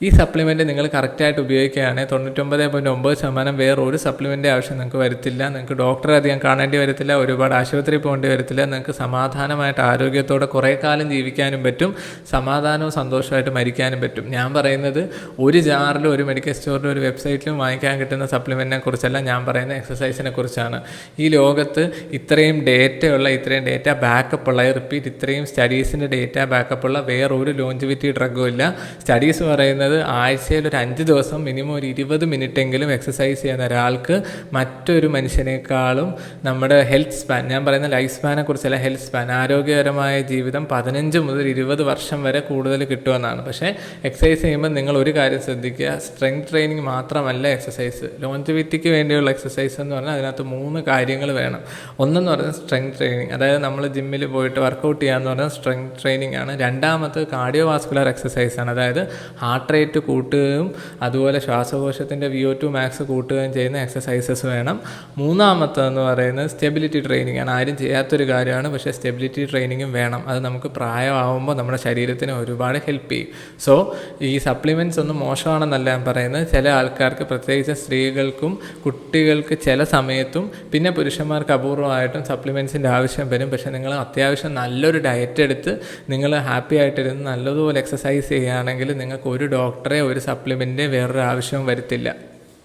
ഈ സപ്ലിമെൻറ്റ് നിങ്ങൾ കറക്റ്റായിട്ട് ഉപയോഗിക്കുകയാണെങ്കിൽ 99.9% വേറെ ഒരു സപ്ലിമെൻ്റ് ആവശ്യം നിങ്ങൾക്ക് വരത്തില്ല. നിങ്ങൾക്ക് ഡോക്ടറെ അധികം കാണേണ്ടി വരത്തില്ല, ഒരുപാട് ആശുപത്രി പോകേണ്ടി വരത്തില്ല. നിങ്ങൾക്ക് സമാധാനമായിട്ട് ആരോഗ്യത്തോടെ കുറേ കാലം ജീവിക്കാനും പറ്റും, സമാധാനവും സന്തോഷമായിട്ട് മരിക്കാനും പറ്റും. ഞാൻ പറയുന്നത് ഒരു ജാറിലും ഒരു മെഡിക്കൽ സ്റ്റോറിലും ഒരു വെബ്സൈറ്റിലും വാങ്ങിക്കാൻ കിട്ടുന്ന സപ്ലിമെൻറ്റിനെ കുറിച്ചല്ല, ഞാൻ പറയുന്ന എക്സസൈസിനെ കുറിച്ചാണ്. ഈ ലോകത്ത് ഇത്രയും ഡേറ്റ ബാക്കപ്പുള്ള, ഇത്രയും സ്റ്റഡീസിൻ്റെ ഡേറ്റ ബാക്കപ്പുള്ള വേറൊരു ലോഞ്ചിവിറ്റി ഡ്രഗും ഇല്ല. സ്റ്റഡീസ് പറയുന്നത് ആഴ്ചയിൽ ഒരു 5 ദിവസം മിനിമം ഒരു 20 മിനിറ്റെങ്കിലും എക്സസൈസ് ചെയ്യുന്ന ഒരാൾക്ക് മറ്റൊരു മനുഷ്യനേക്കാളും നമ്മുടെ ഹെൽത്ത് സ്പാൻ, ഞാൻ പറയുന്ന ലൈഫ് സ്പാനെ കുറിച്ചല്ല, ഹെൽത്ത് സ്പാൻ, ആരോഗ്യകരമായ ജീവിതം 15 മുതൽ 20 വർഷം വരെ കൂടുതൽ കിട്ടുമെന്നാണ്. പക്ഷേ എക്സസൈസ് ചെയ്യുമ്പോൾ നിങ്ങൾ ഒരു കാര്യം ശ്രദ്ധിക്കുക, സ്ട്രെങ്ത് ട്രെയിനിങ് മാത്രമല്ല എക്സസൈസ്. ലോഞ്ചിവിറ്റിക്ക് വേണ്ടിയുള്ള എക്സസൈസ് എന്ന് പറഞ്ഞാൽ അതിനകത്ത് 3 കാര്യങ്ങൾ വേണം. ഒന്നെന്ന് പറയുന്നത് സ്ട്രെങ്ത് ട്രെയിനിങ്, അതായത് നമ്മൾ ജിമ്മിൽ പോയിട്ട് വർക്കൗട്ട് ചെയ്യാന്ന് പറഞ്ഞാൽ സ്ട്രെങ്ത് ട്രെയിനിങ് ആണ്. രണ്ടാമത് കാർഡിയോ വാസ്കുലർ എക്സസൈസ് ആണ്, അതായത് ഹാർട്ട് റേറ്റ് കൂട്ടുകയും അതുപോലെ ശ്വാസകോശത്തിൻ്റെ VO2 മാക്സ് കൂട്ടുകയും ചെയ്യുന്ന എക്സസൈസസ് വേണം. മൂന്നാമത്തെന്ന് പറയുന്നത് സ്റ്റെബിലിറ്റി ട്രെയിനിങ് ആണ്. ആരും ചെയ്യാത്തൊരു കാര്യമാണ്, പക്ഷേ സ്റ്റെബിലിറ്റി ട്രെയിനിങ്ങും വേണം. അത് നമുക്ക് പ്രായമാകുമ്പോൾ നമ്മുടെ ശരീരത്തിന് ഒരുപാട് ഹെൽപ്പ് ചെയ്യും. സോ ഈ സപ്ലിമെൻറ്റ്സ് ഒന്നും മോശമാണെന്നല്ല ഞാൻ പറയുന്നത്. ചില ആൾക്കാർക്ക്, പ്രത്യേകിച്ച് സ്ത്രീകൾക്കും കുട്ടികൾക്ക് ചില സമയത്തും പിന്നെ പുരുഷന്മാർക്ക് അപൂർവമായിട്ടും സപ്ലിമെൻറ്റ്സിൻ്റെ ആവശ്യം വരും. പക്ഷേ നിങ്ങൾ അത്യാവശ്യം നല്ലൊരു ഡയറ്റ് എടുത്ത് നിങ്ങൾ ഹാപ്പി ആയിട്ടിരുന്ന് നല്ലതുപോലെ എക്സസൈസ് ചെയ്യുകയാണെങ്കിൽ നിങ്ങൾക്ക് ഒരു ഡോക്ടറെ, ഒരു സപ്ലിമെൻറ്റ് വേറൊരു ആവശ്യവും വരത്തില്ല.